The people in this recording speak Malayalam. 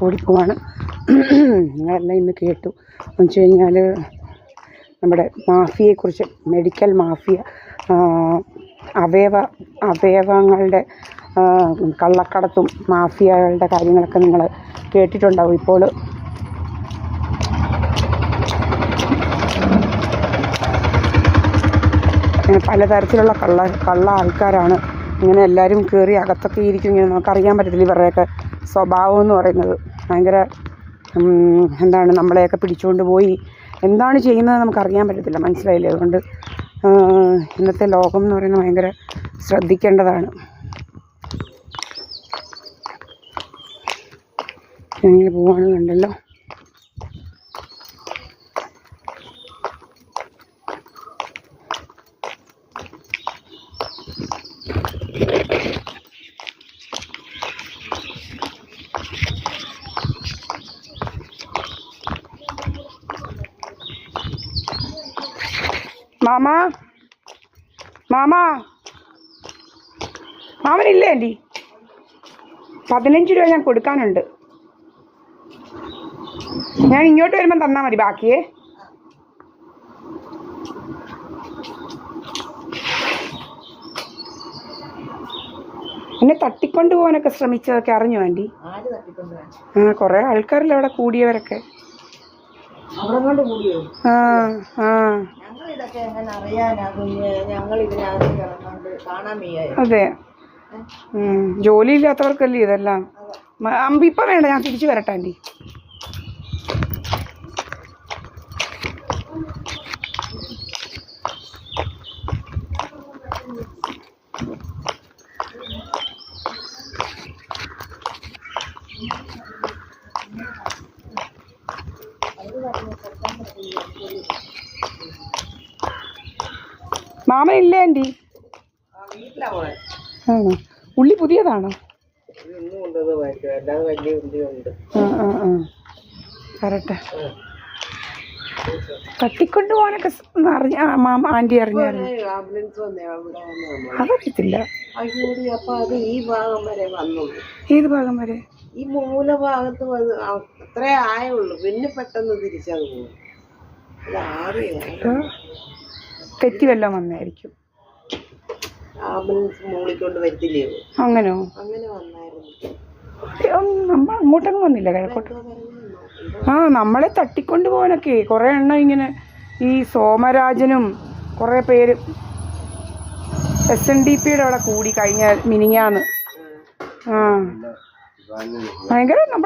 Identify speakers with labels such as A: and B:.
A: ഓടിപ്പോവാണ്. നിങ്ങളെല്ലാം ഇന്ന് കേട്ടു എന്ന് വെച്ച് കഴിഞ്ഞാൽ നമ്മുടെ മാഫിയയെക്കുറിച്ച്, മെഡിക്കൽ മാഫിയ, അവയവങ്ങളുടെ കള്ളക്കടത്തും മാഫിയകളുടെ കാര്യങ്ങളൊക്കെ നിങ്ങൾ കേട്ടിട്ടുണ്ടാവും. ഇപ്പോൾ പലതരത്തിലുള്ള കള്ള ആൾക്കാരാണ് ഇങ്ങനെ എല്ലാവരും കയറി അകത്തൊക്കെ ഇരിക്കും. ഇങ്ങനെ നമുക്കറിയാൻ പറ്റത്തില്ല ഇവരുടെയൊക്കെ സ്വഭാവം എന്ന് പറയുന്നത്. ഭയങ്കര എന്താണ്, നമ്മളെയൊക്കെ പിടിച്ചുകൊണ്ട് പോയി എന്താണ് ചെയ്യുന്നത് നമുക്കറിയാൻ പറ്റത്തില്ല. മനസ്സിലായില്ലേ? അതുകൊണ്ട് ഇന്നത്തെ ലോകം എന്ന് പറയുന്നത് ഭയങ്കര ശ്രദ്ധിക്കേണ്ടതാണ്. എങ്ങനെ പോവാണ് കണ്ടല്ലോ. മാമനില്ലേ ആൻറ്റി? 15 രൂപ ഞാൻ കൊടുക്കാനുണ്ട്. ഞാൻ ഇങ്ങോട്ട് വരുമ്പം തന്നാൽ മതി ബാക്കിയേ. എന്നെ തട്ടിക്കൊണ്ട് പോകാനൊക്കെ ശ്രമിച്ചതൊക്കെ അറിഞ്ഞു ആൻറ്റി? കുറേ ആൾക്കാരല്ലേ അവിടെ കൂടിയവരൊക്കെ. അതെ, ജോലിയില്ലാത്തവർക്കല്ലേ ഇതെല്ലാം. ഇപ്പം വേണ്ട, ഞാൻ തിരിച്ചു വരട്ടെ ആൻറ്റി. മാമനില്ലേ ആൻറ്റി? ആണോ? ഉള്ളി പുതിയതാണോ? വരട്ടെ. തട്ടിക്കൊണ്ട് പോകാനൊക്കെ ആൻറ്റി അറിഞ്ഞായിരുന്നു? അതറിയത്തില്ല. ഏത് ഭാഗം വരെ?
B: ഈ മൂലഭാഗത്ത് അത്രേ ആയുള്ളൂ, പിന്നെ പെട്ടെന്ന് തിരിച്ചത് പോകും.
A: തെറ്റി വല്ലതും വന്നായിരിക്കും.
B: ആംബുലൻസ് മൂളിക്കൊണ്ട് വരത്തില്ലേ?
A: അങ്ങനോ?
B: അങ്ങനെ വന്നായിരുന്നു.
A: നമ്മൾ അങ്ങോട്ടൊന്നും വന്നില്ല, കിഴക്കോട്ട്. നമ്മളെ തട്ടിക്കൊണ്ട് പോകാനൊക്കെ കുറേ എണ്ണം ഇങ്ങനെ. ഈ സോമരാജനും കുറേ പേര് SNDPയുടെ അവിടെ കൂടി കഴിഞ്ഞ മിനിങ്ങാന്ന്. ഭയങ്കര നമ്മൾ